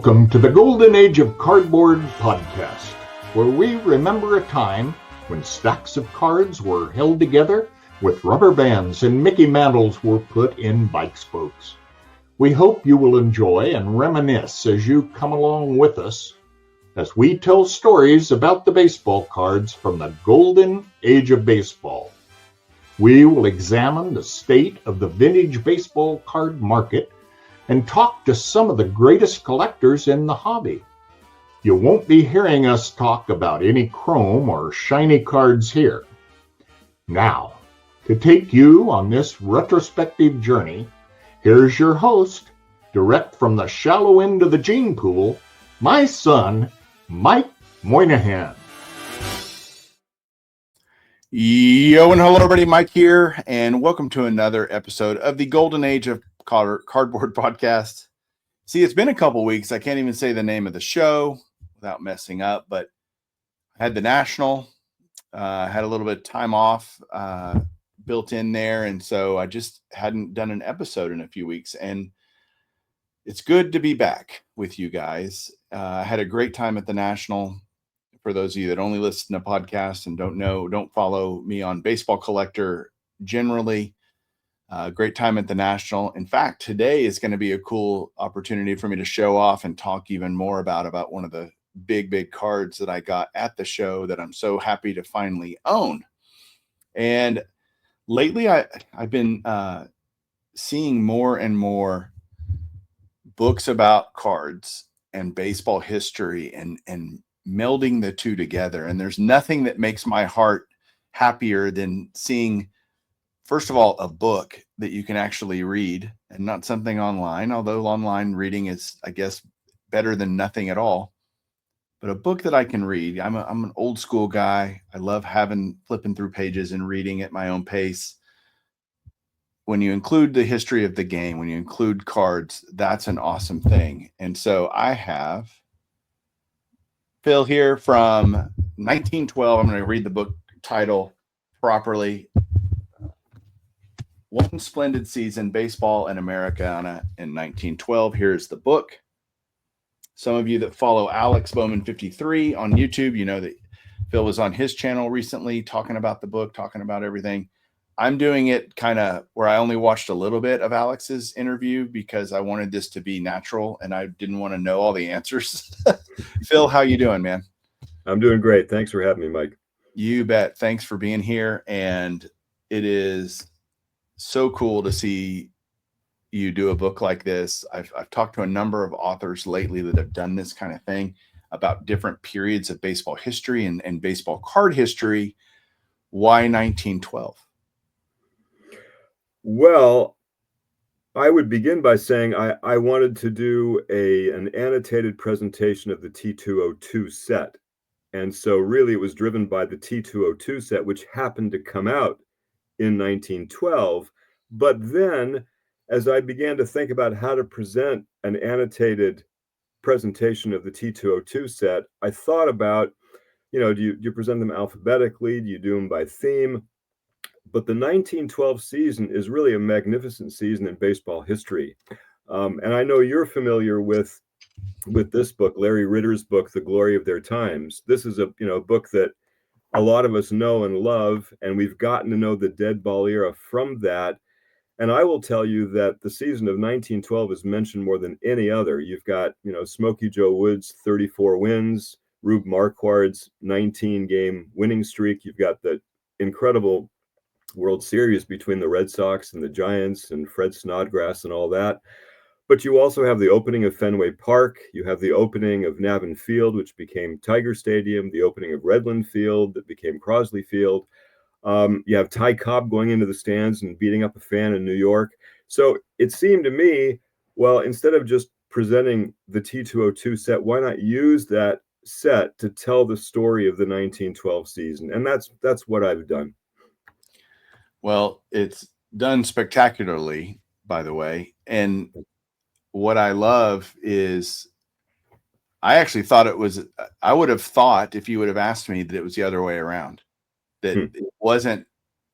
Welcome to the Golden Age of Cardboard podcast, where we remember a time when stacks of cards were held together with rubber bands and Mickey mantles were put in bike spokes. We hope you will enjoy and reminisce as you come along with us as we tell stories about the baseball cards from the Golden Age of Baseball. We will examine the state of the vintage baseball card market and talk to some of the greatest collectors in the hobby. You won't be hearing us talk about any chrome or shiny cards here. Now, to take you on this retrospective journey, here's your host, direct from the shallow end of the gene pool, my son, Mike Moynihan. Yo and hello everybody, Mike here, and welcome to another episode of the Golden Age of Cardboard podcast. See, it's been a couple weeks. I can't even say the name of the show without messing up, but I had the National, had a little bit of time off built in there, and so I just hadn't done an episode in a few weeks, and it's good to be back with you guys. I had a great time at the National. For those of you that only listen to podcasts and don't follow me on Baseball Collector generally, great time at the National. In fact, today is going to be a cool opportunity for me to show off and talk even more about one of the big cards that I got at the show that I'm so happy to finally own. And lately I've been seeing more and more books about cards and baseball history and melding the two together. And there's nothing that makes my heart happier than seeing, first of all, a book that you can actually read and not something online, although online reading is, I guess, better than nothing at all. But a book that I can read. I'm an old school guy. I love flipping through pages and reading at my own pace. When you include the history of the game, when you include cards, that's an awesome thing. And so I have Phil here from 1912. I'm going to read the book title properly. One Splendid Season, Baseball and Americana in 1912. Here's the book. Some of you that follow Alex Bowman 53 on YouTube, you know that Phil was on his channel recently talking about the book, talking about everything. I'm doing it kind of where I only watched a little bit of Alex's interview because I wanted this to be natural and I didn't want to know all the answers. Phil, how you doing, man? I'm doing great. Thanks for having me, Mike. You bet. Thanks for being here. And it is so cool to see you do a book like this. I've talked to a number of authors lately that have done this kind of thing about different periods of baseball history and baseball card history. Why 1912? Well, I would begin by saying I wanted to do an annotated presentation of the T202 set. And so really it was driven by the T202 set, which happened to come out in 1912. But then as I began to think about how to present an annotated presentation of the T202 set, I thought about, do you present them alphabetically? Do you do them by theme? But the 1912 season is really a magnificent season in baseball history. And I know you're familiar with this book, Larry Ritter's book, The Glory of Their Times. This is a book that a lot of us know and love, and we've gotten to know the dead ball era from that. And I will tell you that the season of 1912 is mentioned more than any other. You've got, Smokey Joe Wood's 34 wins, Rube Marquard's 19-game winning streak. You've got the incredible World Series between the Red Sox and the Giants and Fred Snodgrass and all that. But you also have the opening of Fenway Park. You have the opening of Navin Field, which became Tiger Stadium, the opening of Redland Field that became Crosley Field. You have Ty Cobb going into the stands and beating up a fan in New York. So it seemed to me, well, instead of just presenting the T202 set, why not use that set to tell the story of the 1912 season? And that's what I've done. Well, it's done spectacularly, by the way. And what I love is I actually thought I would have thought if you would have asked me that it was the other way around, that it wasn't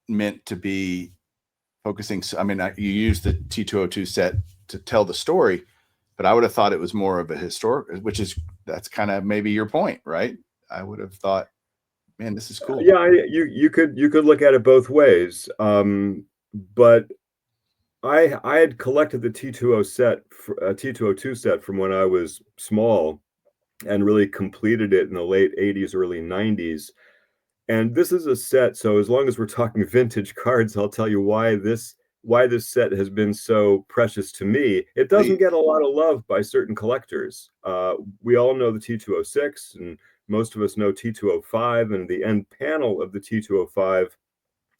meant to be focusing. I mean, you use the T202 set to tell the story, but I would have thought it was more of a historic, that's kind of maybe your point, right? I would have thought, man, this is cool. Yeah, you could look at it both ways. But I had collected the T202 set from when I was small, and really completed it in the late 80s, early 90s. And this is a set, so as long as we're talking vintage cards, I'll tell you why this set has been so precious to me. It doesn't get a lot of love by certain collectors. We all know the T206, and most of us know T205, and the end panel of the T205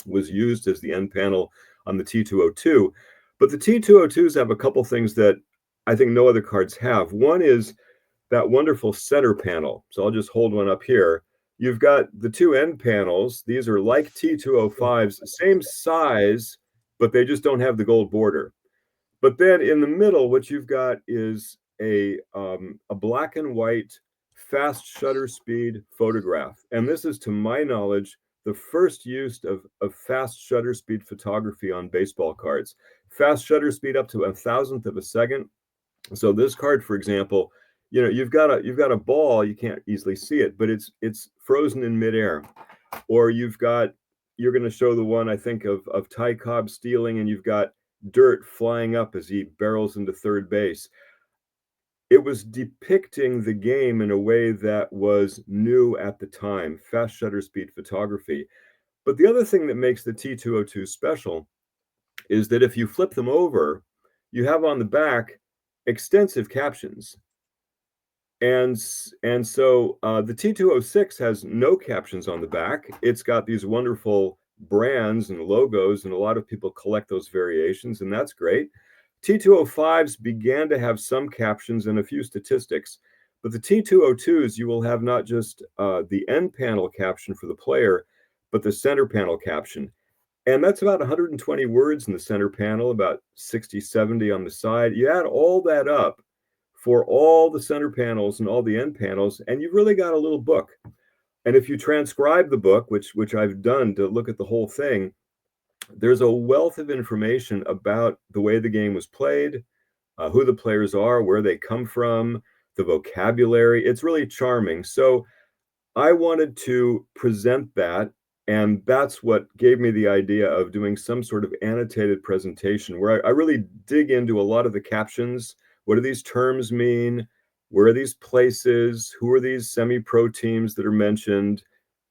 was used as the end panel on the T202. But the T202s have a couple things that I think no other cards have. One is that wonderful center panel. So I'll just hold one up here. You've got the two end panels. These are like T205s, same size, but they just don't have the gold border. But then in the middle, what you've got is a black and white fast shutter speed photograph. And this is, to my knowledge, the first use of fast shutter speed photography on baseball cards. Fast shutter speed up to 1,000th of a second. So this card, for example, you've got a ball, you can't easily see it, but it's frozen in midair. Or you're going to show the one, I think, of Ty Cobb stealing, and you've got dirt flying up as he barrels into third base. It was depicting the game in a way that was new at the time, fast shutter speed photography. But the other thing that makes the T202 special is that if you flip them over, you have on the back extensive captions. And so the T206 has no captions on the back. It's got these wonderful brands and logos, and a lot of people collect those variations, and that's great. T205s began to have some captions and a few statistics, but the T202s, you will have not just the end panel caption for the player, but the center panel caption. And that's about 120 words in the center panel, about 60, 70 on the side. You add all that up for all the center panels and all the end panels, and you've really got a little book. And if you transcribe the book, which I've done to look at the whole thing, there's a wealth of information about the way the game was played, who the players are, where they come from, the vocabulary. It's really charming. So I wanted to present that, and that's what gave me the idea of doing some sort of annotated presentation where I really dig into a lot of the captions. What do these terms mean? Where are these places? Who are these semi-pro teams that are mentioned?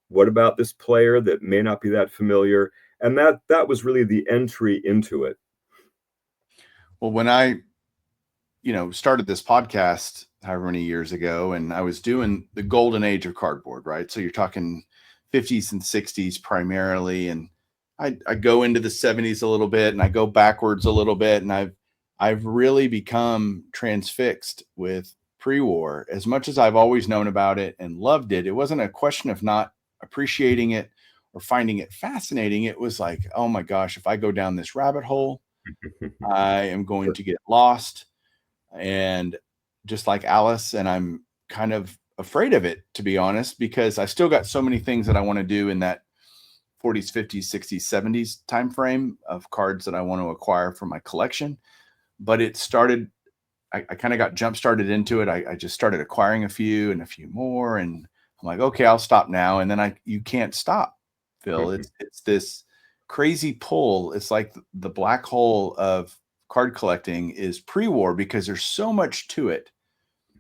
What about this player that may not be that familiar? And that was really the entry into it. Well, when I, started this podcast however many years ago, and I was doing the golden age of cardboard, right? So you're talking 50s and 60s primarily. And I go into the 70s a little bit, and I go backwards a little bit. And I've really become transfixed with pre-war. As much as I've always known about it and loved it, it wasn't a question of not appreciating it or finding it fascinating. It was like, oh my gosh, if I go down this rabbit hole, I am going to get lost. And just like Alice, and I'm kind of afraid of it, to be honest, because I still got so many things that I want to do in that 40s, 50s, 60s, 70s timeframe of cards that I want to acquire for my collection. But it started, I kind of got jump started into it. I just started acquiring a few and a few more, and I'm like, okay, I'll stop now. And then you can't stop, Phil. It's this crazy pull. It's like the black hole of card collecting is pre-war because there's so much to it.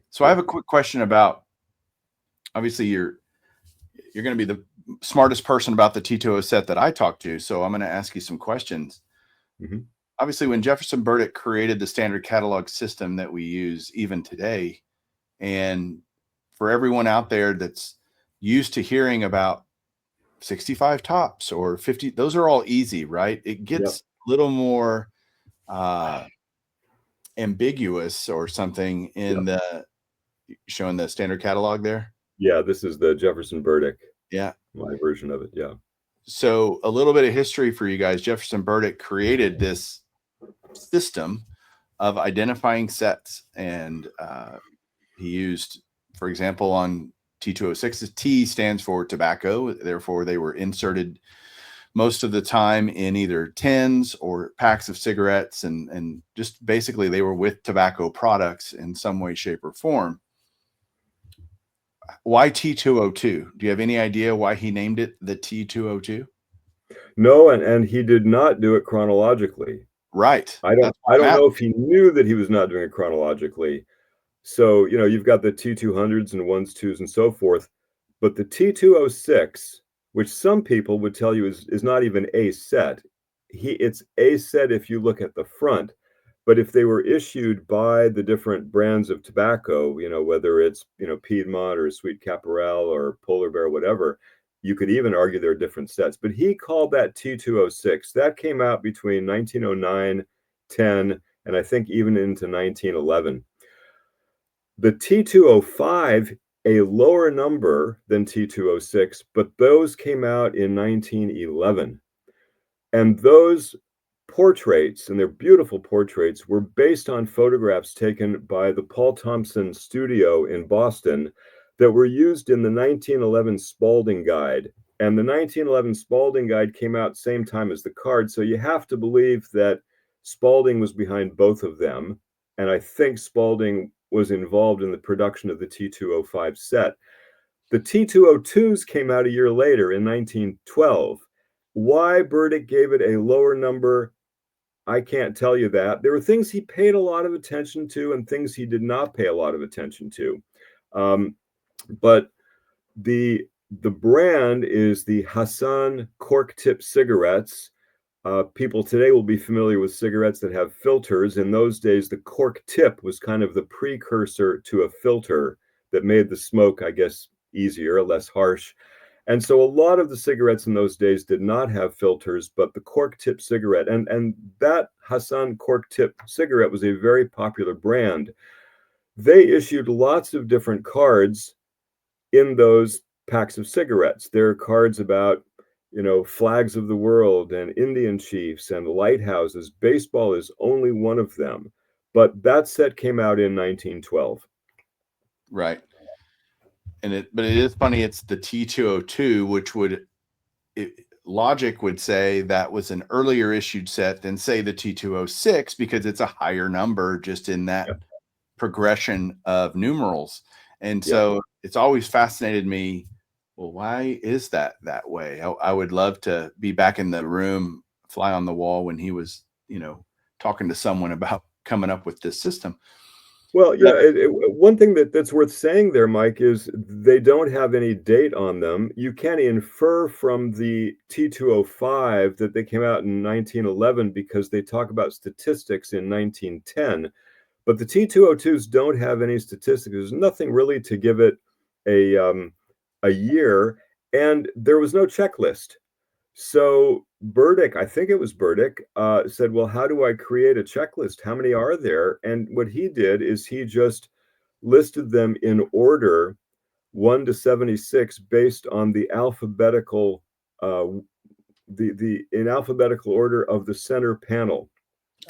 So I have a quick question about, obviously you're going to be the smartest person about the T2O set that I talked to. So I'm going to ask you some questions. Mm-hmm. Obviously, when Jefferson Burdick created the standard catalog system that we use even today, and for everyone out there that's used to hearing about 65 tops or 50, those are all easy, right? It gets a little more ambiguous or something in the showing the standard catalog there. Yeah, this is the Jefferson Burdick. Yeah. My version of it. Yeah. So a little bit of history for you guys. Jefferson Burdick created this system of identifying sets, and he used, for example, on T206's T stands for tobacco, therefore they were inserted most of the time in either tins or packs of cigarettes, and just basically they were with tobacco products in some way, shape, or form. Why T202? Do you have any idea why he named it the T202? No, and he did not do it chronologically. Right. I That's why don't I'm know if asking. he knew that he was not doing it chronologically. So, you've got the T200s and ones, twos, and so forth. But the T206, which some people would tell you is not even a set, it's a set if you look at the front. But if they were issued by the different brands of tobacco, whether it's, Piedmont or Sweet Caporal or Polar Bear, whatever, you could even argue they're different sets. But he called that T206. That came out between 1909, 10, and I think even into 1911. The T205, a lower number than T206, but those came out in 1911. And those portraits, and they're beautiful portraits, were based on photographs taken by the Paul Thompson studio in Boston that were used in the 1911 Spalding Guide. And the 1911 Spalding Guide came out same time as the card, so you have to believe that Spalding was behind both of them. And I think Spalding was involved in the production of the T205 set. The T202s came out a year later in 1912. Why Burdick gave it a lower number, I can't tell you that. There were things he paid a lot of attention to and things he did not pay a lot of attention to. But the brand is the Hassan cork tip cigarettes. People today will be familiar with cigarettes that have filters. In those days, the cork tip was kind of the precursor to a filter that made the smoke, I guess, easier, less harsh. And so a lot of the cigarettes in those days did not have filters, but the cork tip cigarette, and that Hassan cork tip cigarette was a very popular brand. They issued lots of different cards in those packs of cigarettes. There are cards about, flags of the world and Indian chiefs and lighthouses. Baseball is only one of them. But that set came out in 1912. Right. But it is funny. It's the T202, which logic would say that was an earlier issued set than say the T206 because it's a higher number just in that Yep. progression of numerals. And Yep. so it's always fascinated me. Well, why is that way? I would love to be back in the room, fly on the wall when he was, talking to someone about coming up with this system. Well, yeah, one thing that's worth saying there, Mike, is they don't have any date on them. You can infer from the T205 that they came out in 1911 because they talk about statistics in 1910. But the T202s don't have any statistics. There's nothing really to give it a year, and there was no checklist. So Burdick, I think it was Burdick, said, well, how do I create a checklist? How many are there? And what he did is he just listed them in order 1 to 76 based on the alphabetical in alphabetical order of the center panel.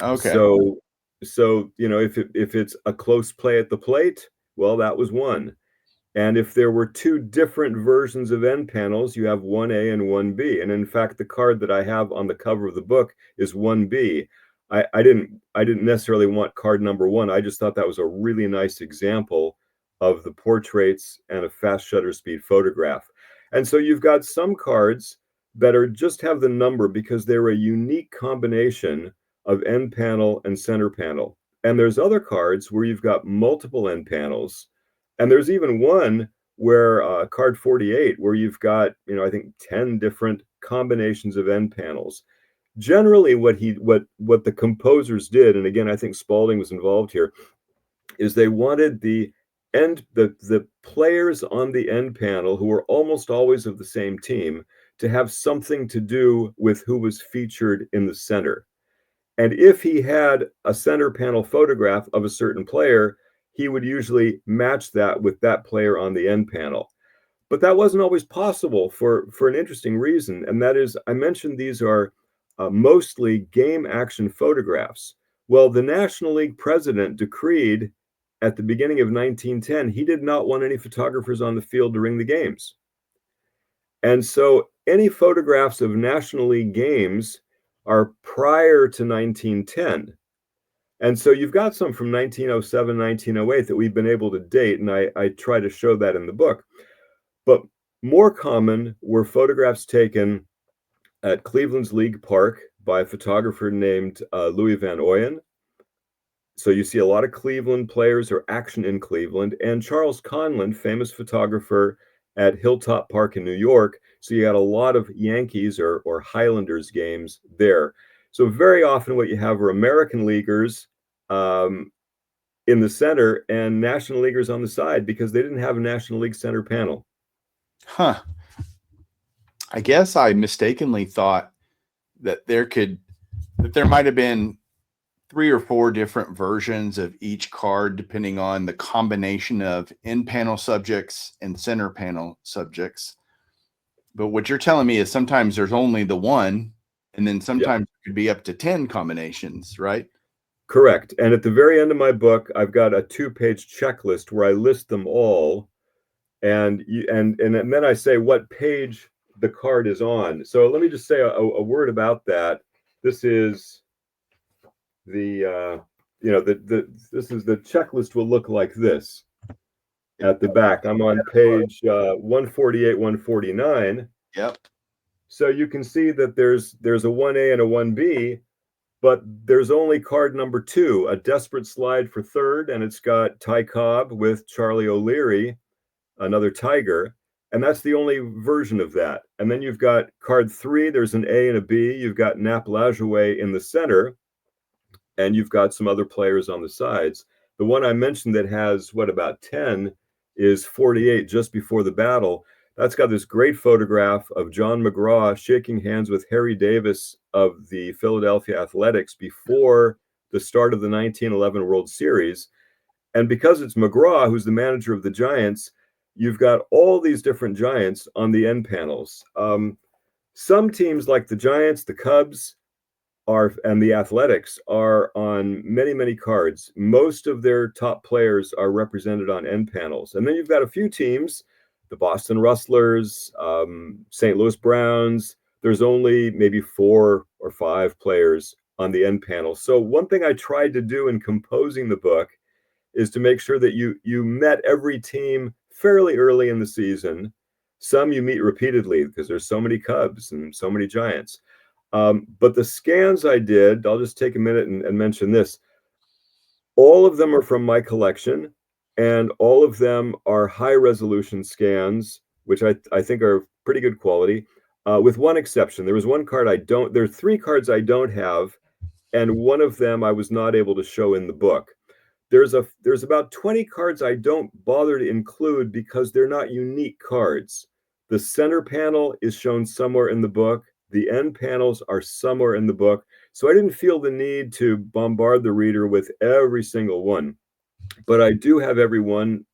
Okay. So if it's a close play at the plate, well, that was 1. And if there were 2 different versions of end panels, you have 1A and 1B. And in fact, the card that I have on the cover of the book is 1B. I didn't necessarily want card number 1. I just thought that was a really nice example of the portraits and a fast shutter speed photograph. And so you've got some cards that are just have the number because they're a unique combination of end panel and center panel. And there's other cards where you've got multiple end panels. And there's even one where card 48, where you've got, I think 10 different combinations of end panels. Generally, what the composers did, and again, I think Spalding was involved here, is they wanted the players on the end panel, who were almost always of the same team, to have something to do with who was featured in the center. And if he had a center panel photograph of a certain player, he would usually match that with that player on the end panel. But that wasn't always possible for an interesting reason. And that is, I mentioned these are mostly game action photographs. Well, the National League president decreed at the beginning of 1910, he did not want any photographers on the field during the games. And so any photographs of National League games are prior to 1910. And so you've got some from 1907, 1908 that we've been able to date, and I try to show that in the book. But more common were photographs taken at Cleveland's League Park by a photographer named Louis Van Oyen. So you see a lot of Cleveland players or action in Cleveland, and Charles Conlon, famous photographer at Hilltop Park in New York. So you had a lot of Yankees or Highlanders games there. So very often what you have are American leaguers in the center and National Leaguers on the side, because they didn't have a National League center panel. Huh. I guess I mistakenly thought that there might have been 3 or 4 different versions of each card, depending on the combination of end panel subjects and center panel subjects. But what you're telling me is sometimes there's only the one, and then sometimes it could be up to 10 combinations, right? Correct. And at the very end of my book, I've got a 2-page checklist where I list them all, and then I say what page the card is on. So let me just say a word about that. This is the this is the checklist will look like this at the back. I'm on page 148, 149. Yep. So you can see that there's a 1A and a 1B, but there's only card number 2, a desperate slide for third, and it's got Ty Cobb with Charlie O'Leary, another Tiger, and that's the only version of that. And then you've got card 3, there's an A and a B, you've got Nap Lajoie in the center, and you've got some other players on the sides. The one I mentioned that has, about 10 is 48, just before the battle. That's got this great photograph of John McGraw shaking hands with Harry Davis of the Philadelphia Athletics before the start of the 1911 World Series. And because it's McGraw, who's the manager of the Giants, you've got all these different Giants on the end panels. Some teams like the Giants, the Cubs, and the Athletics are on many, many cards. Most of their top players are represented on end panels. And then you've got a few teams, the Boston Rustlers, St. Louis Browns. There's only maybe 4 or 5 players on the end panel. So one thing I tried to do in composing the book is to make sure that you met every team fairly early in the season. Some you meet repeatedly because there's so many Cubs and so many Giants. But the scans I did, I'll just take a minute and mention this. All of them are from my collection, and all of them are high resolution scans, which I think are pretty good quality, with one exception. There was one card there are 3 cards I don't have, and one of them I was not able to show in the book. There's about 20 cards I don't bother to include because they're not unique cards. The center panel is shown somewhere in the book. The end panels are somewhere in the book. So I didn't feel the need to bombard the reader with every single one. But I do have every one,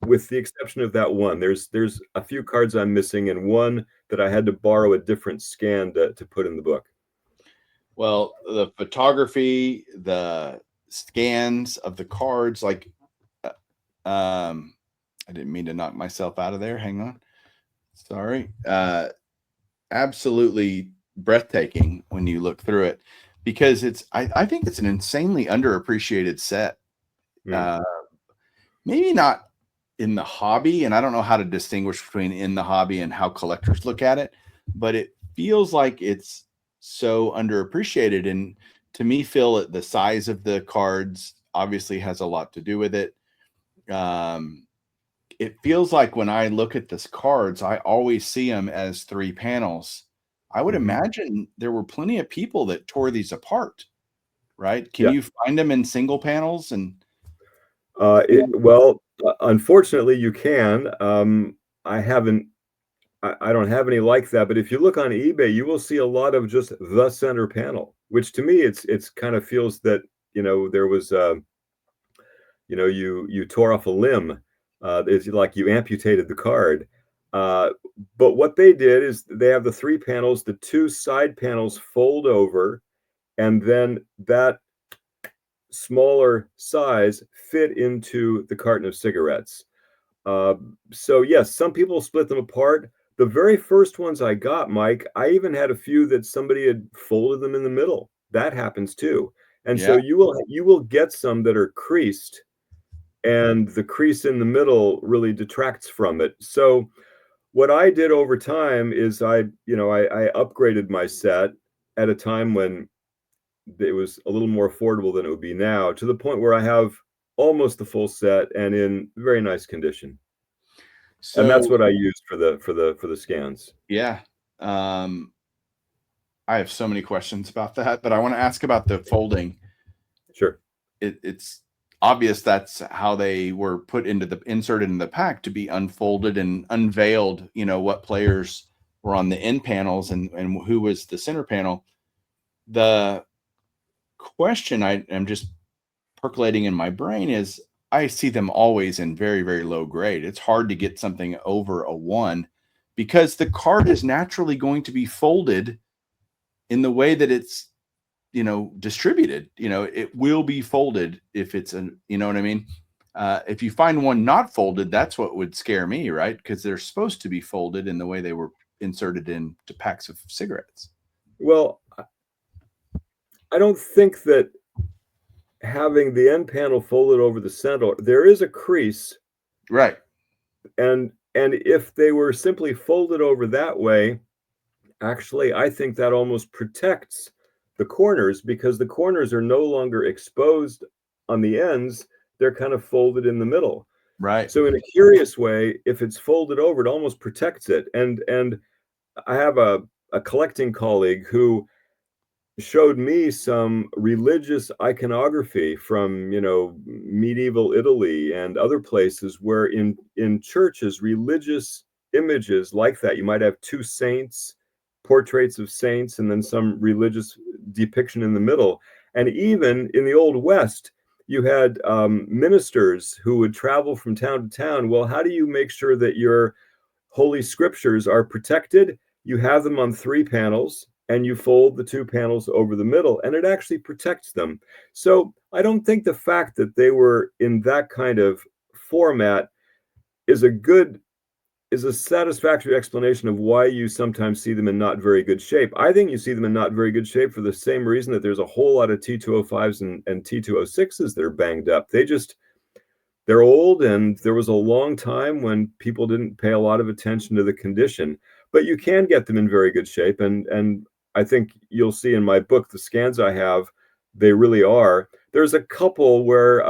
with the exception of that one. There's a few cards I'm missing, and one that I had to borrow a different scan to put in the book. Well, the photography, the scans of the cards, like I didn't mean to knock myself out of there. Hang on. Sorry. Absolutely breathtaking when you look through it, because I think it's an insanely underappreciated set. Maybe not in the hobby, and I don't know how to distinguish between in the hobby and how collectors look at it, but it feels like it's so underappreciated. And to me, Phil, the size of the cards obviously has a lot to do with it. It feels like when I look at these cards, I always see them as 3 panels. I would imagine there were plenty of people that tore these apart, right? Can you find them in single panels? And unfortunately, you can. I don't have any like that, but if you look on eBay, you will see a lot of just the center panel, which to me, it's kind of feels that, there was, you tore off a limb. It's like you amputated the card. But what they did is they have the 3 panels, the 2 side panels fold over, and then that smaller size fit into the carton of cigarettes. So yes, some people split them apart, the very first ones I got, Mike, I even had a few that somebody had folded them in the middle. That happens too. And so Yeah. you will get some that are creased, and the crease in the middle really detracts from it. So what I did over time is I upgraded my set at a time when it was a little more affordable than it would be now, to the point where I have almost the full set and in very nice condition. And that's So what I used for the scans. yeah. I have so many questions about that, but I want to ask about the folding. Sure. It's obvious that's how they were inserted in the pack, to be unfolded and unveiled, what players were on the end panels and who was the center panel. The question I am just percolating in my brain is, I see them always in very, very low grade. It's hard to get something over a 1 because the card is naturally going to be folded in the way that it's, distributed. It will be folded if it's you know what I mean? If you find one not folded, that's what would scare me, right? Because they're supposed to be folded in the way they were inserted into packs of cigarettes. Well, I don't think that having the end panel folded over the center, there is a crease. Right. And if they were simply folded over that way, actually, I think that almost protects the corners, because the corners are no longer exposed on the ends. They're kind of folded in the middle. Right. So in a curious way, if it's folded over, it almost protects it. And I have a collecting colleague who showed me some religious iconography from medieval Italy and other places, where in churches, religious images like that, you might have two saints, portraits of saints, and then some religious depiction in the middle. And even in the Old West, you had ministers who would travel from town to town. Well, how do you make sure that your holy scriptures are protected? You have them on 3 panels, and you fold the 2 panels over the middle, and it actually protects them. So I don't think the fact that they were in that kind of format is a satisfactory explanation of why you sometimes see them in not very good shape. I think you see them in not very good shape for the same reason that there's a whole lot of T205s and T206s that are banged up. They're old, and there was a long time when people didn't pay a lot of attention to the condition. But you can get them in very good shape, and I think you'll see in my book, the scans I have, they really are. There's a couple where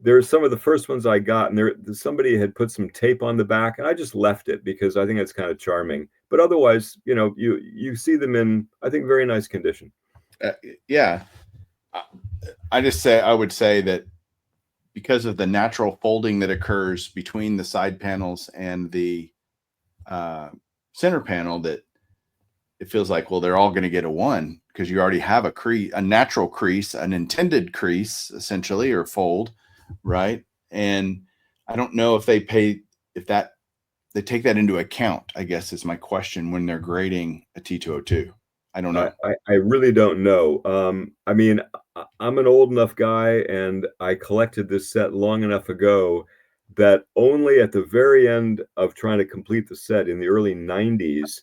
there's some of the first ones I got, and somebody had put some tape on the back, and I just left it because I think it's kind of charming. But otherwise, you see them in, I think, very nice condition. Yeah. I would say that because of the natural folding that occurs between the side panels and the center panel, that it feels like, well, they're all going to get a 1 because you already have a natural crease, an intended crease, essentially, or fold, right? And I don't know if they take that into account, I guess, is my question, when they're grading a T202. I don't know. I really don't know. I mean, I'm an old enough guy, and I collected this set long enough ago that only at the very end of trying to complete the set in the early 90s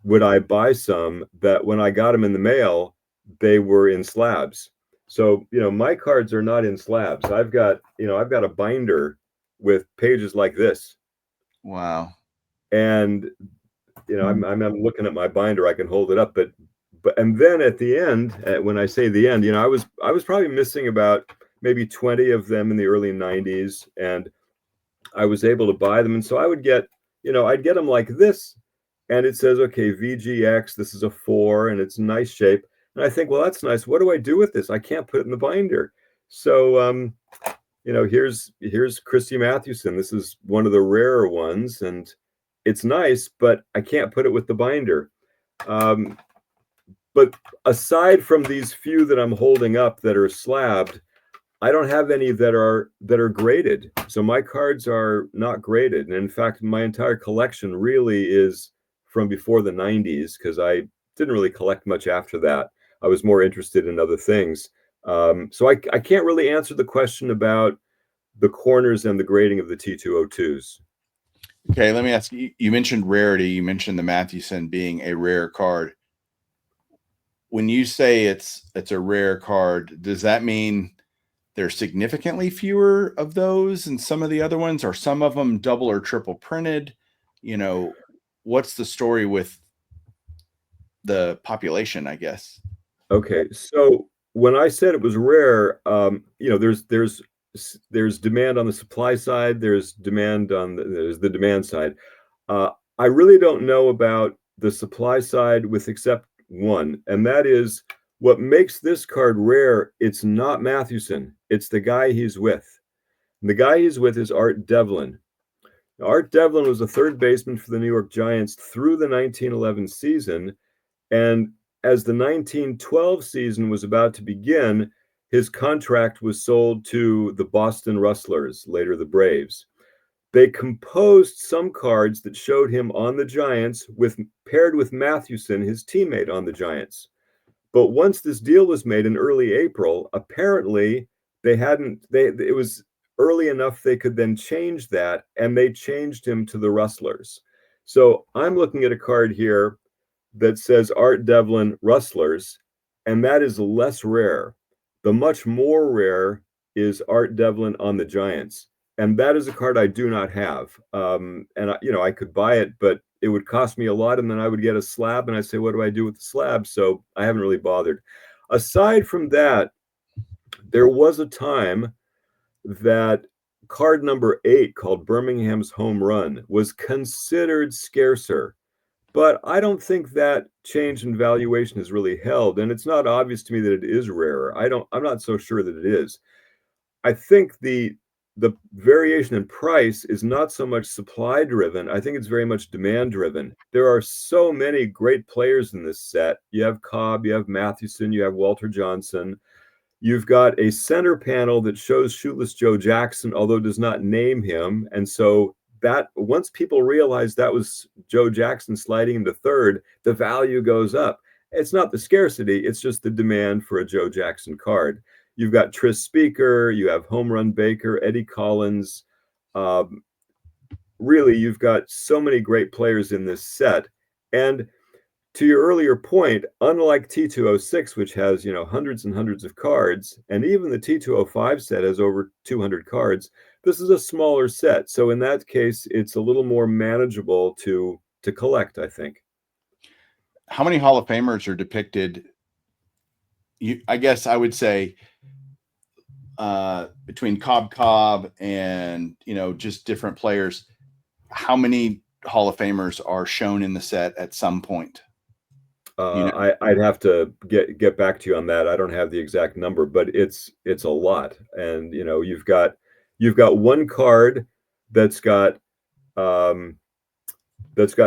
would I buy some that, when I got them in the mail, they were in slabs. So, my cards are not in slabs. I've got a binder with pages like this. Wow. And, I'm looking at my binder, I can hold it up, but and then at the end, when I say the end, I was probably missing about maybe 20 of them in the early 90s, and I was able to buy them. And so I would get, I'd get them like this, and it says, okay, VGX, this is a 4, and it's nice shape. And I think, well, that's nice. What do I do with this? I can't put it in the binder. So, here's Christy Mathewson. This is one of the rarer ones, and it's nice, but I can't put it with the binder. But aside from these few that I'm holding up that are slabbed, I don't have any that are graded. So my cards are not graded. And in fact, my entire collection really is from before the 90s, because I didn't really collect much after that. I was more interested in other things. So I can't really answer the question about the corners and the grading of the T202s. Okay, let me ask you. You mentioned rarity. You mentioned the Mathewson being a rare card. When you say it's a rare card, does that mean there's significantly fewer of those than some of the other ones? Are some of them double or triple printed? You know, what's the story with the population, I guess? Okay, so when I said it was rare, there's demand on the supply side, there's the demand side. Uh, I really don't know about the supply side with except one, and that is what makes this card rare. It's not Mathewson, it's the guy he's with. And the guy he's with is Art Devlin. Now, Art Devlin was a third baseman for the New York Giants through the 1911 season, and as the 1912 season was about to begin, his contract was sold to the Boston Rustlers, later the Braves. They composed some cards that showed him on the Giants paired with Mathewson, his teammate on the Giants. But once this deal was made in early April, apparently it was early enough they could then change that, and they changed him to the Rustlers. So I'm looking at a card here that says Art Devlin Rustlers, and that is less rare. The much more rare is Art Devlin on the Giants, and that is a card I do not have. I could buy it, but it would cost me a lot, and then I would get a slab, and I say, what do I do with the slab? So I haven't really bothered. Aside from that, there was a time that card number 8, called Birmingham's Home Run, was considered scarcer. But I don't think that change in valuation is really held, and it's not obvious to me that it is rarer. I'm not so sure that it is. I think the variation in price is not so much supply driven. I think it's very much demand driven. There are so many great players in this set. You have Cobb, you have Mathewson, you have Walter Johnson. You've got a center panel that shows Shootless Joe Jackson, although does not name him. And so that once people realize that was Joe Jackson sliding into third, the value goes up. It's not the scarcity, it's just the demand for a Joe Jackson card. You've got Tris Speaker, you have Home Run Baker, Eddie Collins. Really, you've got so many great players in this set. And to your earlier point, unlike T206, which has hundreds and hundreds of cards, and even the T205 set has over 200 cards, this is a smaller set. So in that case, it's a little more manageable to collect, I think. How many Hall of Famers are depicted? I guess I would say between Cobb and just different players, how many Hall of Famers are shown in the set at some point? I'd have to get back to you on that. I don't have the exact number, but it's a lot. And you've got one card that's got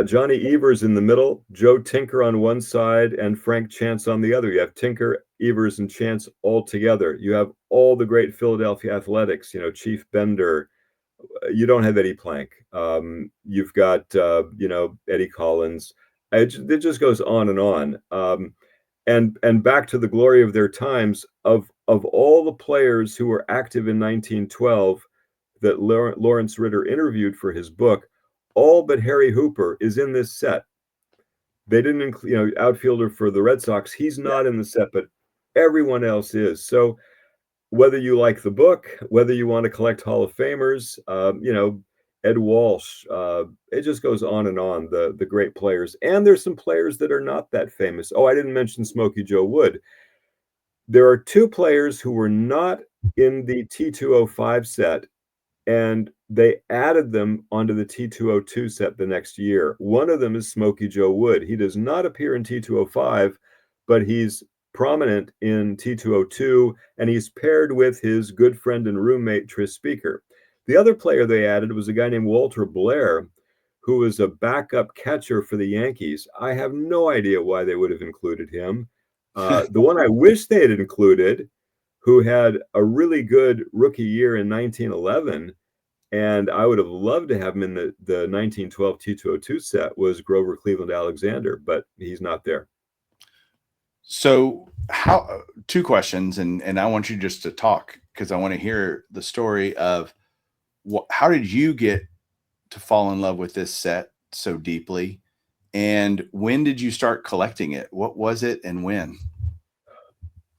Johnny Evers in the middle, Joe Tinker on one side, and Frank Chance on the other. You have Tinker, Evers, and Chance all together. You have all the great Philadelphia Athletics, Chief Bender. You don't have Eddie Plank. You've got Eddie Collins. It just goes on and on. And back to the glory of their times, of all the players who were active in 1912 that Lawrence Ritter interviewed for his book, all but Harry Hooper is in this set. They didn't include, outfielder for the Red Sox. He's not in the set, but everyone else is. So whether you like the book, whether you want to collect Hall of Famers, Ed Walsh, it just goes on and on, the great players. And there's some players that are not that famous. Oh, I didn't mention Smokey Joe Wood. There are two players who were not in the T205 set, and they added them onto the T202 set the next year. One of them is Smokey Joe Wood. He does not appear in T205, but he's prominent in T202, and he's paired with his good friend and roommate, Tris Speaker. The other player they added was a guy named Walter Blair, who was a backup catcher for the Yankees. I have no idea why they would have included him. The one I wish they had included, who had a really good rookie year in 1911, and I would have loved to have him in the 1912 T202 set, was Grover Cleveland Alexander, but he's not there. So two questions, and I want you just to talk, because I want to hear the story of how did you get to fall in love with this set so deeply? And when did you start collecting it? What was it and when?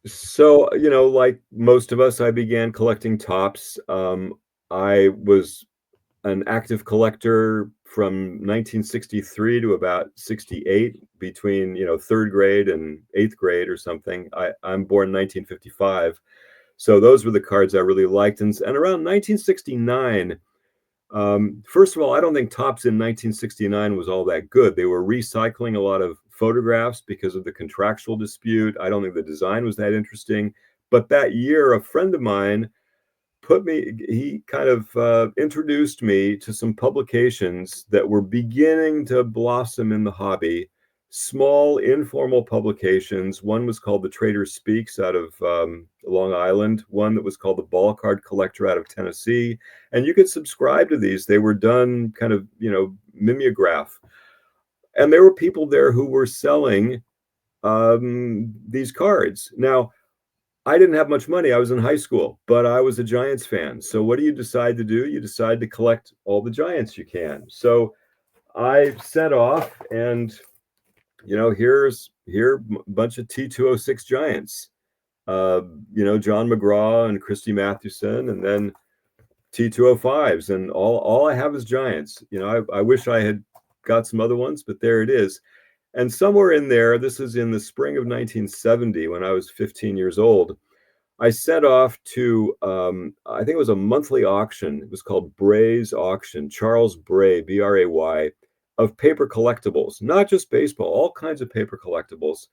So, like most of us, I began collecting tops. I was an active collector from 1963 to about 68, between, third grade and eighth grade or something. I'm born 1955. So those were the cards I really liked. And around 1969, first of all, I don't think Topps in 1969 was all that good. They were recycling a lot of photographs because of the contractual dispute. I don't think the design was that interesting. But that year, a friend of mine he kind of introduced me to some publications that were beginning to blossom in the hobby. Small, informal publications. One was called The Trader Speaks out of Long Island. One that was called The Ball Card Collector out of Tennessee. And you could subscribe to these. They were done kind of, mimeograph. And there were people there who were selling these cards. Now, I didn't have much money. I was in high school, but I was a Giants fan. So what do you decide to do? You decide to collect all the Giants you can. So I set off, and here a bunch of T206 Giants. John McGraw and Christy Mathewson, and then T205s, and all I have is Giants. I wish I had got some other ones, but there it is. And somewhere in there, this is in the spring of 1970, when I was 15 years old, I set off to, I think it was a monthly auction. It was called Bray's Auction, Charles Bray, Bray, of paper collectibles, not just baseball, all kinds of paper collectibles.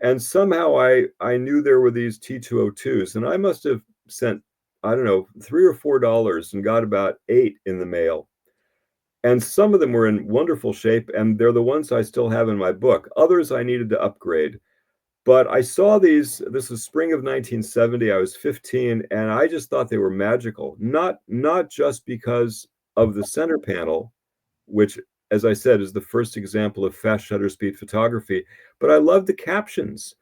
And somehow I knew there were these T202s, and I must have sent, I don't know, $3 or $4 and got about 8 in the mail. And some of them were in wonderful shape, and they're the ones I still have in my book. Others I needed to upgrade. But I saw these, this was spring of 1970, I was 15, and I just thought they were magical. Not just because of the center panel, which, as I said, is the first example of fast shutter speed photography, but I loved the captions.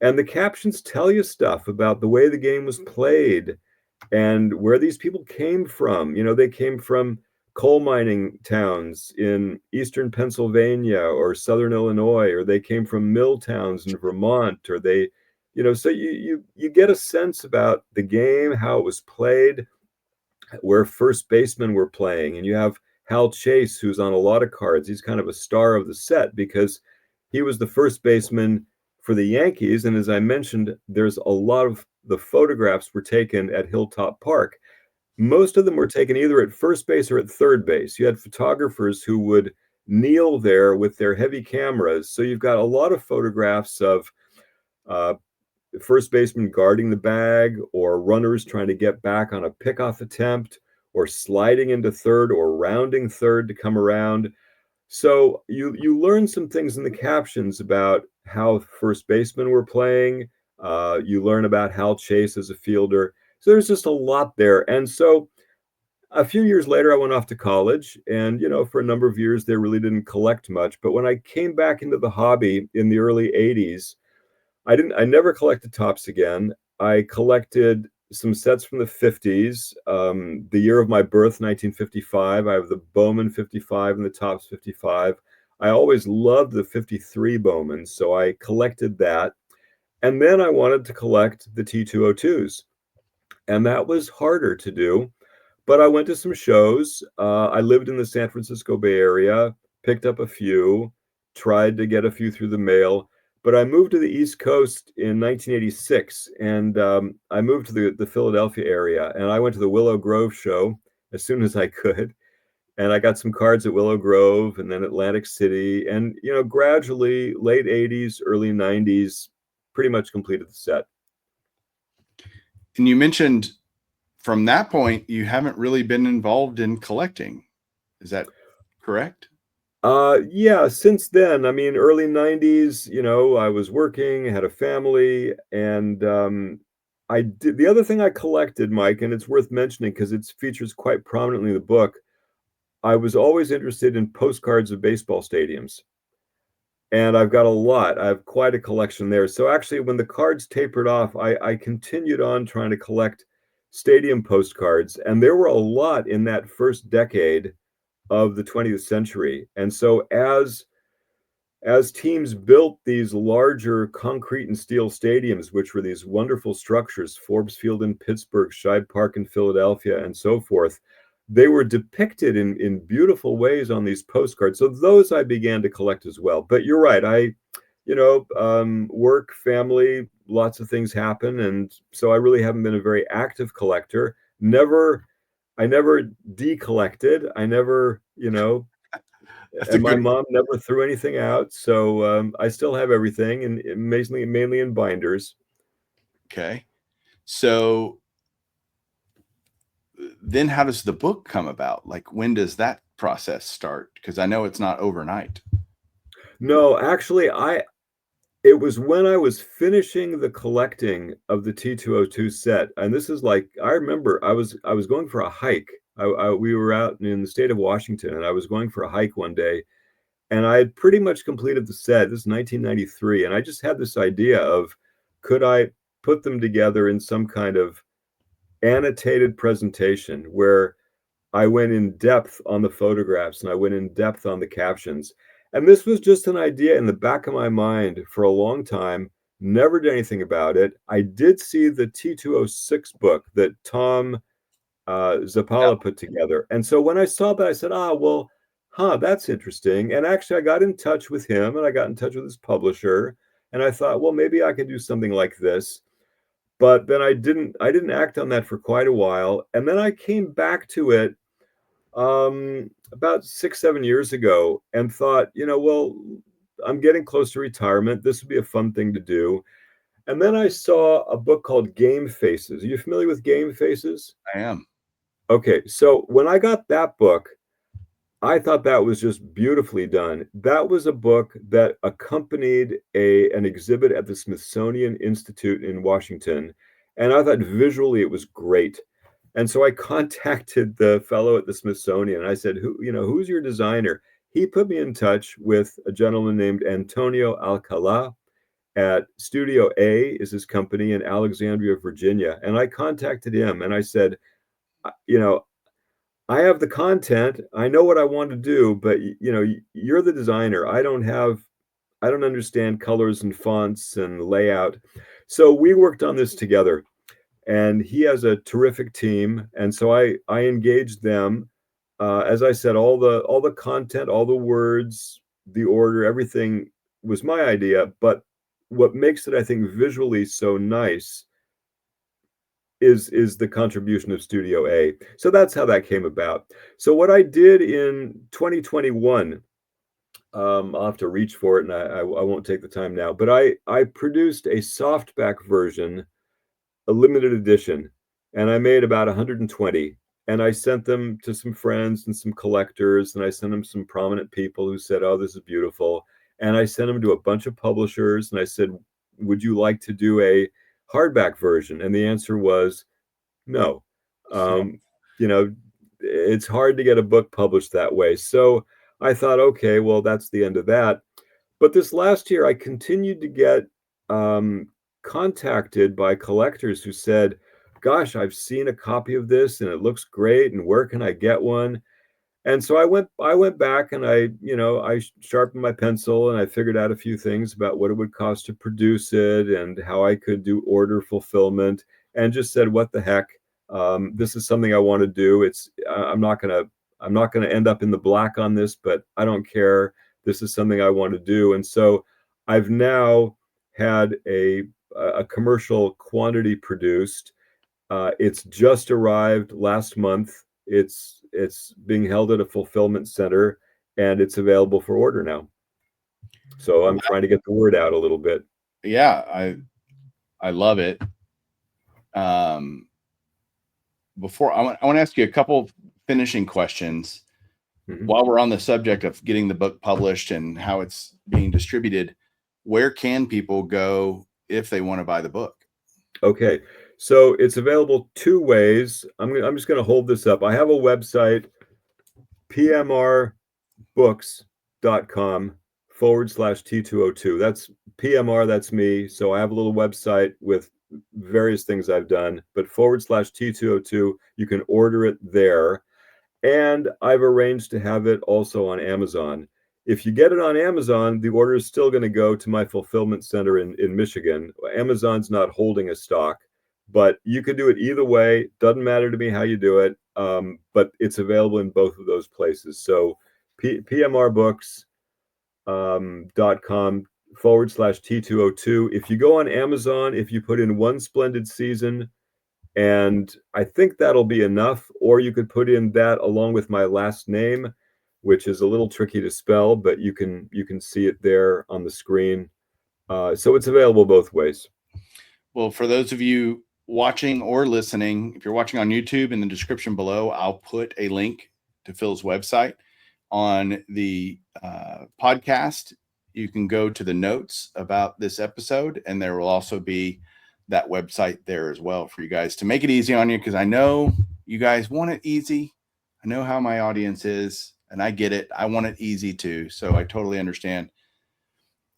And the captions tell you stuff about the way the game was played and where these people came from. They came from coal mining towns in eastern Pennsylvania or southern Illinois, or they came from mill towns in Vermont, or they, so you get a sense about the game, how it was played, where first basemen were playing. And you have Hal Chase, who's on a lot of cards. He's kind of a star of the set because he was the first baseman for the Yankees. And as I mentioned, there's a lot of the photographs were taken at Hilltop Park. Most of them were taken either at first base or at third base. You had photographers who would kneel there with their heavy cameras. So you've got a lot of photographs of first baseman guarding the bag, or runners trying to get back on a pickoff attempt, or sliding into third, or rounding third to come around. So you learn some things in the captions about how first basemen were playing. You learn about Hal Chase as a fielder. So there's just a lot there. And so a few years later, I went off to college, and, for a number of years, they really didn't collect much. But when I came back into the hobby in the early 80s, I never collected Topps again. I collected some sets from the 50s. The year of my birth, 1955, I have the Bowman 55 and the Topps 55. I always loved the 53 Bowman, so I collected that. And then I wanted to collect the T202s. And that was harder to do. But I went to some shows. I lived in the San Francisco Bay Area, picked up a few, tried to get a few through the mail. But I moved to the East Coast in 1986, and I moved to the Philadelphia area. And I went to the Willow Grove show as soon as I could. And I got some cards at Willow Grove and then Atlantic City. And, gradually, late 80s, early 90s, pretty much completed the set. And you mentioned from that point, you haven't really been involved in collecting. Is that correct? Yeah, since then, I mean, early 90s, I was working, had a family, and I did the other thing I collected, Mike, and it's worth mentioning because it features quite prominently in the book. I was always interested in postcards of baseball stadiums. And I've got a lot. I have quite a collection there. So actually, when the cards tapered off, I continued on trying to collect stadium postcards. And there were a lot in that first decade of the 20th century. And so as teams built these larger concrete and steel stadiums, which were these wonderful structures, Forbes Field in Pittsburgh, Shibe Park in Philadelphia, and so forth, they were depicted in beautiful ways on these postcards. So those I began to collect as well. But you're right, work, family, lots of things happen. And so I really haven't been a very active collector. I never decollected. I never, That's a and my good. mom never threw anything out. So I still have everything, and mainly in binders. Okay. So then how does the book come about? Like, when does that process start? Because I know it's not overnight. No, actually, it was when I was finishing the collecting of the T202 set, and this is like, I remember I was going for a hike. We were out in the state of Washington, and I was going for a hike one day, and I had pretty much completed the set. This is 1993, and I just had this idea of, could I put them together in some kind of annotated presentation where I went in depth on the photographs and I went in depth on the captions. And this was just an idea in the back of my mind for a long time. Never did anything about it. I did see the T206 book that Tom Yep. Zappala put together. And so when I saw that, I said, that's interesting. And actually, I got in touch with him and I got in touch with his publisher. And I thought, well, maybe I could do something like this. But then I didn't act on that for quite a while. And then I came back to it about 6-7 years ago and thought, well, I'm getting close to retirement. This would be a fun thing to do. And then I saw a book called Game Faces. Are you familiar with Game Faces? I am. Okay, so when I got that book, I thought that was just beautifully done. That was a book that accompanied an exhibit at the Smithsonian Institute in Washington, and I thought visually it was great. And so I contacted the fellow at the Smithsonian and I said, who's your designer? He put me in touch with a gentleman named Antonio Alcala at Studio A is his company in Alexandria, Virginia. And I contacted him and I said, I have the content. I know what I want to do, but you're the designer. I don't understand colors and fonts and layout. So we worked on this together. And he has a terrific team, and so I engaged them. As I said, all the content, all the words, the order, everything was my idea. But what makes it, I think, visually so nice is the contribution of Studio A. So that's how that came about. So what I did in 2021, I'll have to reach for it, and I won't take the time now. But I produced a softback version, a limited edition, and I made about 120, and I sent them to some friends and some collectors, and I sent them some prominent people who said, oh, this is beautiful. And I sent them to a bunch of publishers, and I said, would you like to do a hardback version? And the answer was no. It's hard to get a book published that way. So I thought, okay, well, that's the end of that. But this last year, I continued to get contacted by collectors who said, gosh, I've seen a copy of this and it looks great, and where can I get one? And so I went back and I sharpened my pencil and I figured out a few things about what it would cost to produce it and how I could do order fulfillment, and just said, what the heck? This is something I want to do. I'm not gonna end up in the black on this, but I don't care. This is something I want to do. And so I've now had a commercial quantity produced. It's just arrived last month. It's being held at a fulfillment center, and it's available for order now. So I'm trying to get the word out a little bit. Yeah, I love it. Before I want to ask you a couple finishing questions. Mhm. While we're on the subject of getting the book published and how it's being distributed, where can people go if they want to buy the book? Okay, so it's available two ways. I'm just going to hold this up. I have a website, pmrbooks.com/T202. That's PMR, that's me. So I have a little website with various things I've done, but /T202, you can order it there. And I've arranged to have it also on Amazon. If you get it on Amazon, the order is still going to go to my fulfillment center in Michigan. Amazon's not holding a stock, but you could do it either way. Doesn't matter to me how you do it, but it's available in both of those places. So pmrbooks.com/T202. If you go on Amazon, if you put in one Splendid season, and I think that'll be enough, or you could put in that along with my last name, which is a little tricky to spell, but you can see it there on the screen. So it's available both ways. Well, for those of you watching or listening, if you're watching on YouTube, in the description below, I'll put a link to Phil's website. On the podcast, you can go to the notes about this episode, and there will also be that website there as well for you guys to make it easy on you, because I know you guys want it easy. I know how my audience is, and I get it. I want it easy too, so I totally understand.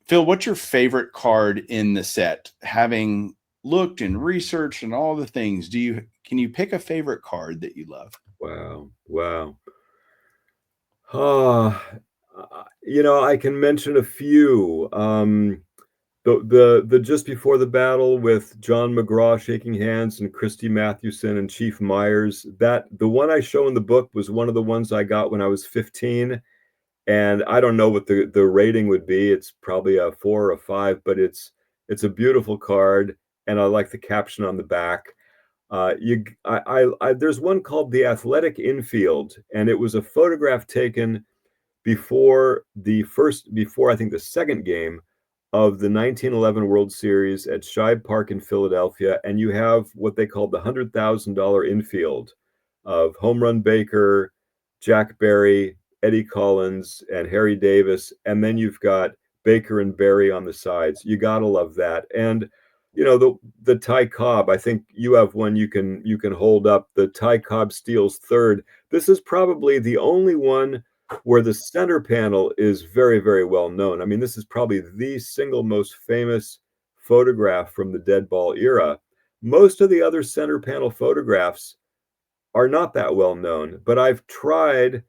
Phil, what's your favorite card in the set? Having looked and researched and all the things, can you pick a favorite card that you love? Wow. I can mention a few. The just before the battle with John McGraw shaking hands and Christy Mathewson and Chief Myers, that the one I show in the book was one of the ones I got when I was 15. And I don't know what the rating would be. It's probably a 4 or a 5, but it's a beautiful card, and I like the caption on the back. There's one called The Athletic Infield, and it was a photograph taken before I think the second game of the 1911 World Series at Shibe Park in Philadelphia, and you have what they called the $100,000 infield of Home Run Baker, Jack Berry, Eddie Collins, and Harry Davis, and then you've got Baker and Berry on the sides. You gotta love that. And the Ty Cobb, I think you have one you can hold up. The Ty Cobb steals third. This is probably the only one where the center panel is very, very well known. I mean, this is probably the single most famous photograph from the dead ball era. Most of the other center panel photographs are not that well known, but I've tried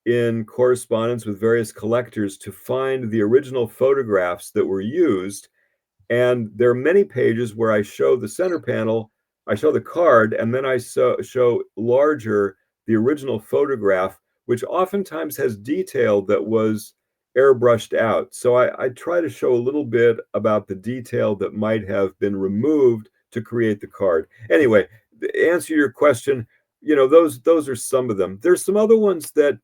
in correspondence with various collectors to find the original photographs that were used. And there are many pages where I show the center panel, I show the card, and then I show larger the original photograph, which oftentimes has detail that was airbrushed out. So I try to show a little bit about the detail that might have been removed to create the card. Anyway, to answer your question, those are some of them. There's some other ones that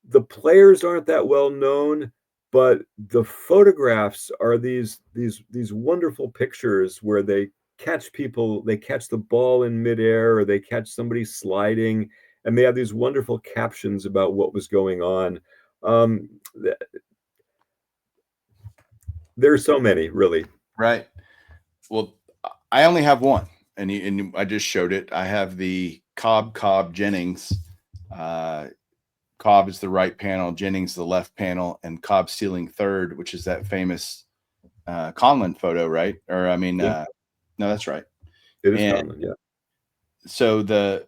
the players aren't that well known, but the photographs are these wonderful pictures where they catch the ball in midair, or they catch somebody sliding, and they have these wonderful captions about what was going on. There's so many, really. Right. Well, I only have one, and I just showed it. I have the Cobb Jennings. Cobb is the right panel, Jennings the left panel, and Cobb stealing third, which is that famous Conlon photo, right? Or I mean, Yeah. No, that's right. It is Conlon, yeah. So the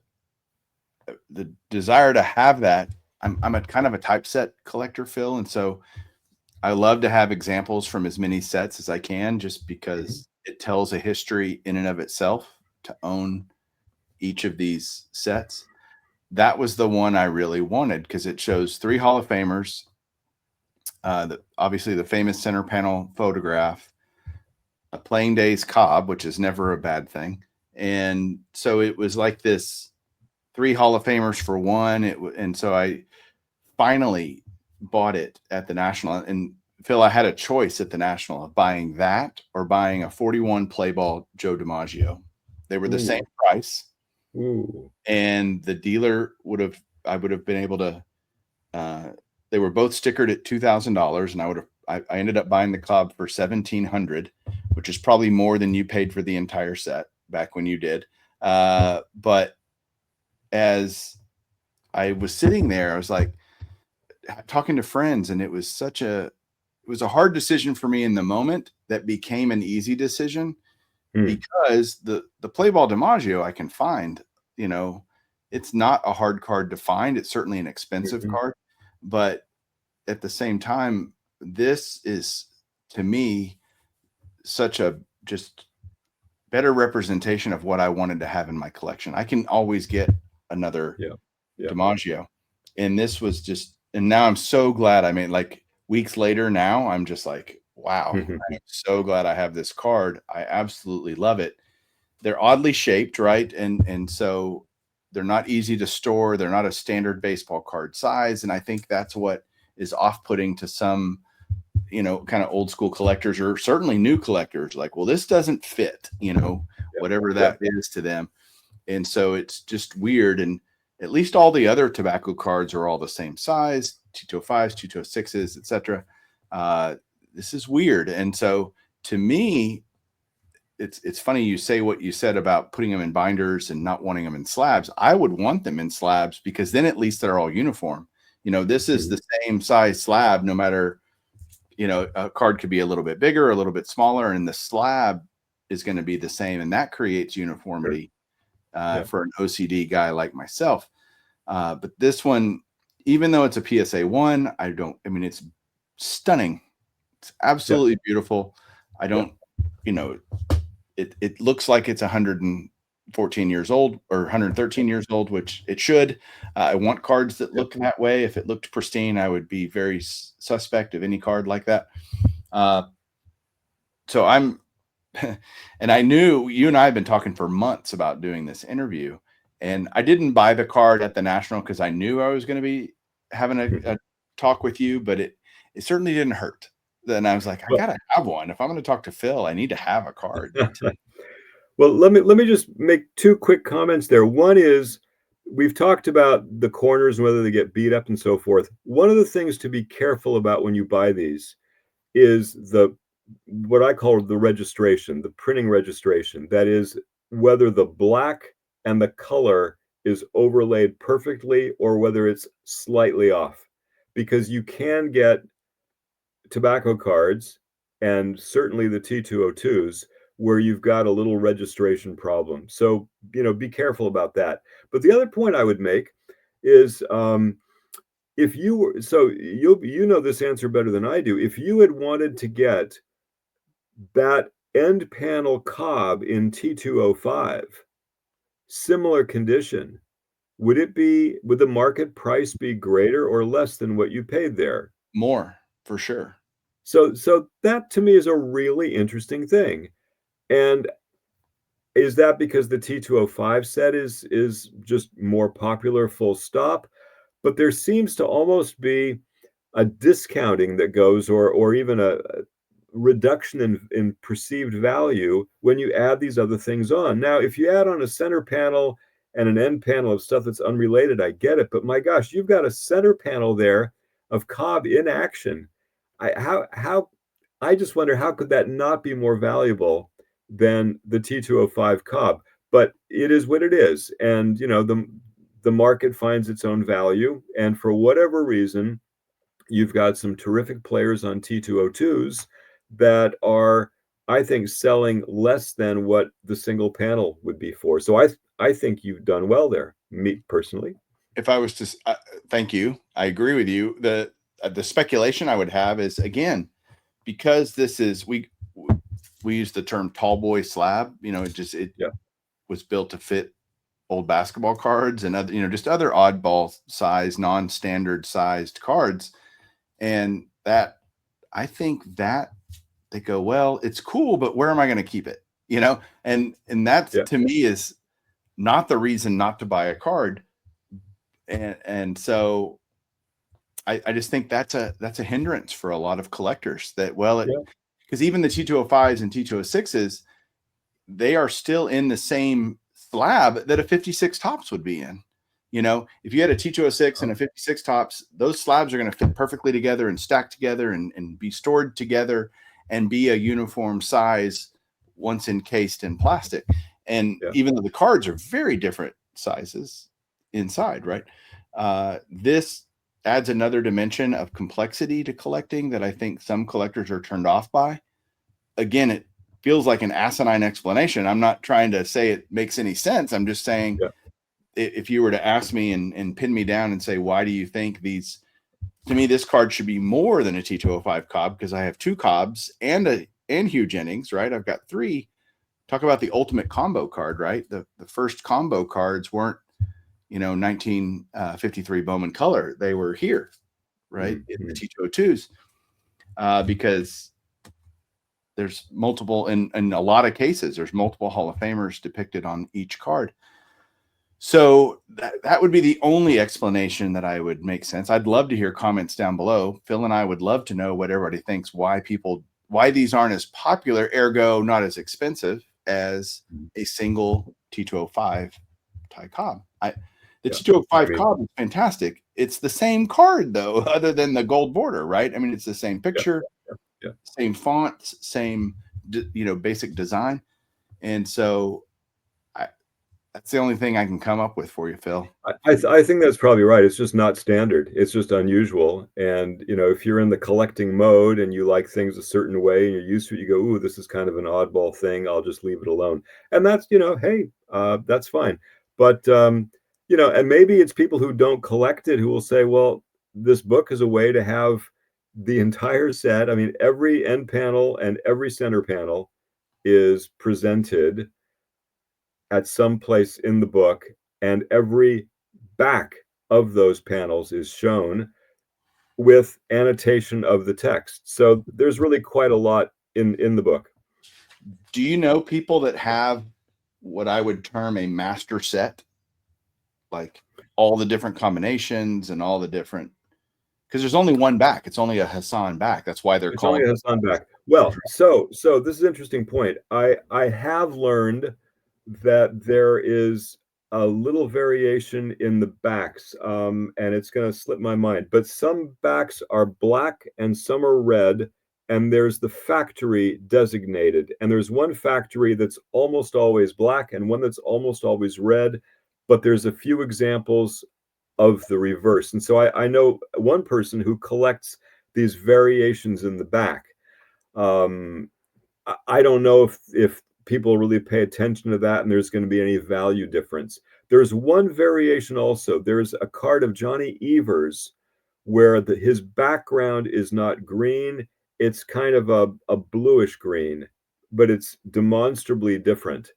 desire to have that, I'm a kind of a typeset collector, Phil, and so I love to have examples from as many sets as I can, just because it tells a history in and of itself to own each of these sets. That was the one I really wanted because it shows 3 Hall of Famers, obviously the famous center panel photograph, a playing days Cobb, which is never a bad thing. And so it was like this 3 Hall of Famers for one. And so I finally bought it at the National. And Phil, I had a choice at the National of buying that or buying a 41 play ball Joe DiMaggio. They were the same price. Ooh. And the dealer I would have been able to, they were both stickered at $2,000, and I ended up buying the Cobb for $1,700, which is probably more than you paid for the entire set back when you did. But as I was sitting there, I was like talking to friends, and it was a hard decision for me in the moment that became an easy decision because the play ball DiMaggio I can find, it's not a hard card to find. It's certainly an expensive card, but at the same time, this is, to me, such a just better representation of what I wanted to have in my collection. I can always get another DiMaggio, and this was just, and now I'm so glad I made, like, weeks later now, I'm just like, wow, I'm so glad I have this card. I absolutely love it. They're oddly shaped, right? And so they're not easy to store. They're not a standard baseball card size. And I think that's what is off-putting to some, kind of old school collectors, or certainly new collectors. Like, well, this doesn't fit, whatever that is to them. And so it's just weird. And at least all the other tobacco cards are all the same size, 205s, 206s, etc. This is weird. And so to me, it's funny you say what you said about putting them in binders and not wanting them in slabs. I would want them in slabs, because then at least they're all uniform. This is the same size slab, no matter, a card could be a little bit bigger, a little bit smaller, and the slab is going to be the same. And that creates uniformity for an OCD guy like myself. But this one, even though it's a PSA 1, it's stunning. It's absolutely beautiful. I don't, it looks like it's 114 years old or 113 years old, which it should. I want cards that look that way. If it looked pristine, I would be very suspect of any card like that. So I'm, and I knew you and I have been talking for months about doing this interview, and I didn't buy the card at the National because I knew I was going to be having a talk with you, but it certainly didn't hurt. Then I was like, I gotta have one. If I'm going to talk to Phil, I need to have a card. Well, let me just make two quick comments there. One is, we've talked about the corners and whether they get beat up and so forth. One of the things to be careful about when you buy these is what I call the registration, the printing registration. That is, whether the black and the color is overlaid perfectly or whether it's slightly off, because you can get tobacco cards, and certainly the T202s, where you've got a little registration problem. So, be careful about that. But the other point I would make is, if you were, so you know this answer better than I do. If you had wanted to get that end panel Cobb in T205, similar condition, would the market price be greater or less than what you paid there? More, for sure. So that to me is a really interesting thing. And is that because the T205 set is just more popular, full stop? But there seems to almost be a discounting that goes, or even a reduction in perceived value when you add these other things on. Now, if you add on a center panel and an end panel of stuff that's unrelated, I get it. But my gosh, you've got a center panel there of Cobb in action. I just wonder, how could that not be more valuable than the T205 Cobb? But it is what it is, and the market finds its own value, and for whatever reason, you've got some terrific players on T202s that are, I think, selling less than what the single panel would be for. So I think you've done well there, me personally. If I was to, thank you. I agree with you. The speculation I would have is, again, because this is, we use the term tall boy slab, it was built to fit old basketball cards and other, just other oddball size, non-standard sized cards. And that, I think that they go, well, it's cool, but where am I going to keep it? And that to me is not the reason not to buy a card. And so I just think that's a hindrance for a lot of collectors, that, because even the T205s and T206s, they are still in the same slab that a 56 tops would be in. If you had a T206 and a 56 tops, those slabs are going to fit perfectly together and stack together and be stored together and be a uniform size once encased in plastic. And even though the cards are very different sizes inside, right? This adds another dimension of complexity to collecting that I think some collectors are turned off by. Again, it feels like an asinine explanation. I'm not trying to say it makes any sense. I'm just saying if you were to ask me and pin me down and say, why do you think these, to me, this card should be more than a T205 Cobb, because I have 2 Cobbs and Hugh Jennings, right? I've got 3. Talk about the ultimate combo card, right? The first combo cards weren't, 1953 Bowman color. They were here, right? In the T202s, because there's multiple, in a lot of cases, there's multiple Hall of Famers depicted on each card. So that would be the only explanation that I would make sense. I'd love to hear comments down below. Phil and I would love to know what everybody thinks, why these aren't as popular, ergo not as expensive as a single T205 Ty Cobb. The T205 Cobb is fantastic. It's the same card though, other than the gold border, right? I mean, it's the same picture, same fonts, same basic design, and so that's the only thing I can come up with for you, Phil. I think that's probably right. It's just not standard. It's just unusual. And, if you're in the collecting mode and you like things a certain way and you're used to it, you go, ooh, this is kind of an oddball thing. I'll just leave it alone. And that's, hey, that's fine. But, and maybe it's people who don't collect it who will say, well, this book is a way to have the entire set. I mean, every end panel and every center panel is presented at some place in the book, and every back of those panels is shown with annotation of the text. So there's really quite a lot in the book. Do you know people that have what I would term a master set, like all the different combinations and all the different, because there's only one back. It's only a Hassan back. That's why they're called only a Hassan back. Well, so this is an interesting point. I have learned that there is a little variation in the backs, and it's going to slip my mind, but some backs are black and some are red, and there's the factory designated, and there's one factory that's almost always black and one that's almost always red, but there's a few examples of the reverse. And so I know one person who collects these variations in the back. I don't know if people really pay attention to that and there's going to be any value difference. There's one variation also. There's a card of Johnny Evers where his background is not green. It's kind of a bluish green, but it's demonstrably different.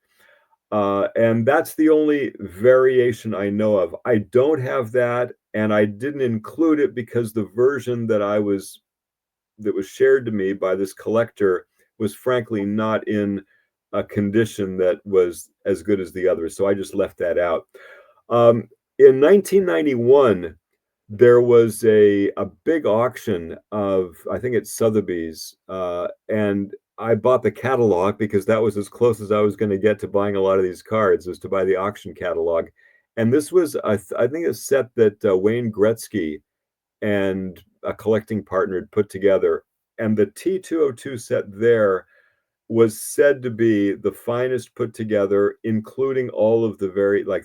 And that's the only variation I know of. I don't have that, and I didn't include it because the version that was shared to me by this collector was frankly not in a condition that was as good as the others. So I just left that out. In 1991, there was a big auction of, I think it's Sotheby's, and I bought the catalog because that was as close as I was going to get to buying a lot of these cards, was to buy the auction catalog. And this was, I think, a set that Wayne Gretzky and a collecting partner had put together. And the T202 set there was said to be the finest put together, including all of the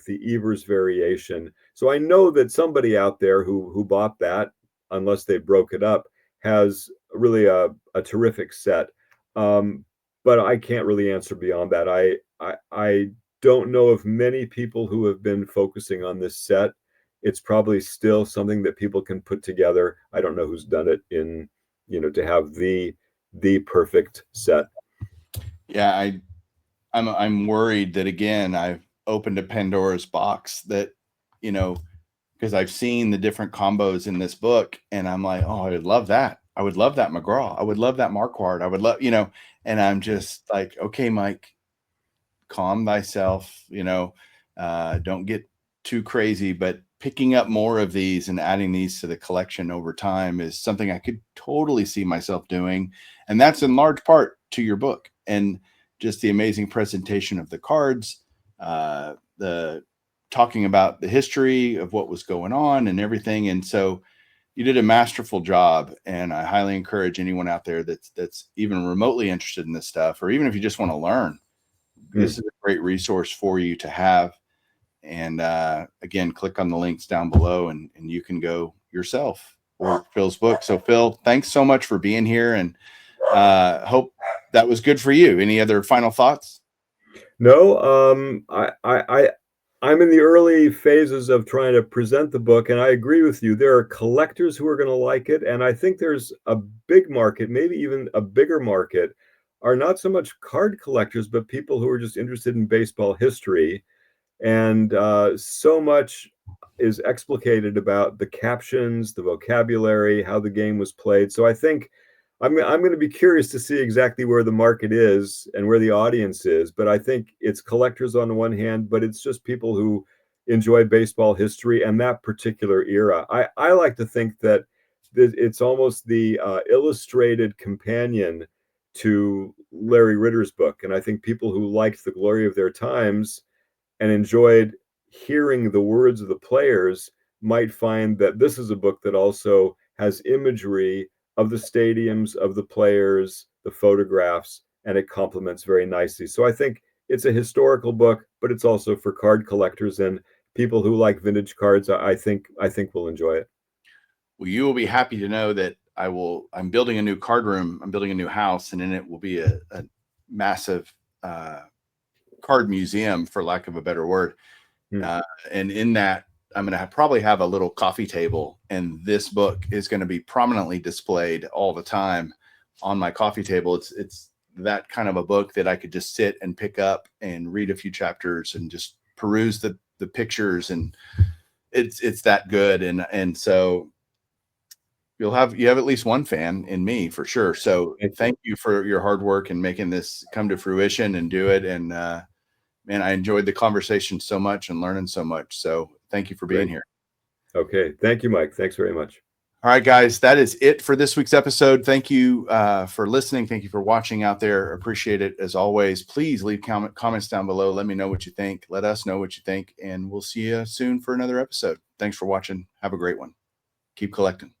the Evers variation. So I know that somebody out there who bought that, unless they broke it up, has really a terrific set. But I can't really answer beyond that. I don't know of many people who have been focusing on this set. It's probably still something that people can put together. I don't know who's done it in, to have the perfect set. Yeah, I'm worried that, again, I've opened a Pandora's box that, because I've seen the different combos in this book and I'm like, oh, I would love that. I would love that McGraw. I would love that Marquardt. I would love, and I'm just like, okay, Mike, calm thyself, don't get too crazy, but picking up more of these and adding these to the collection over time is something I could totally see myself doing. And that's in large part to your book and just the amazing presentation of the cards, the talking about the history of what was going on and everything. And so you did a masterful job, and I highly encourage anyone out there that's even remotely interested in this stuff, or even if you just want to learn, this is a great resource for you to have. And again, click on the links down below and you can go yourself or Phil's book. So Phil, thanks so much for being here, and hope that was good for you. Any other final thoughts? No, I'm in the early phases of trying to present the book, and I agree with you. There are collectors who are going to like it, and I think there's a big market, maybe even a bigger market, are not so much card collectors, but people who are just interested in baseball history. And so much is explicated about the captions, the vocabulary, how the game was played. So I think I'm going to be curious to see exactly where the market is and where the audience is. But I think it's collectors on the one hand, but it's just people who enjoy baseball history and that particular era. I like to think that it's almost the illustrated companion to Larry Ritter's book. And I think people who liked the glory of their times and enjoyed hearing the words of the players might find that this is a book that also has imagery of the stadiums, of the players, the photographs, and it complements very nicely. So I think it's a historical book, but it's also for card collectors and people who like vintage cards. I think will enjoy it. Well, you will be happy to know that I'm building a new card room. I'm building a new house, and in it will be a massive card museum, for lack of a better word. And in that, I'm going to probably have a little coffee table, and this book is going to be prominently displayed all the time on my coffee table. It's that kind of a book that I could just sit and pick up and read a few chapters and just peruse the pictures, and it's that good. And so you have at least one fan in me for sure. So thank you for your hard work and making this come to fruition and do it. And man, I enjoyed the conversation so much and learning so much. So thank you for being here. Okay. Thank you, Mike. Thanks very much. All right, guys, that is it for this week's episode. Thank you for listening. Thank you for watching out there. Appreciate it as always. Please leave comments down below. Let me know what you think. Let us know what you think. And we'll see you soon for another episode. Thanks for watching. Have a great one. Keep collecting.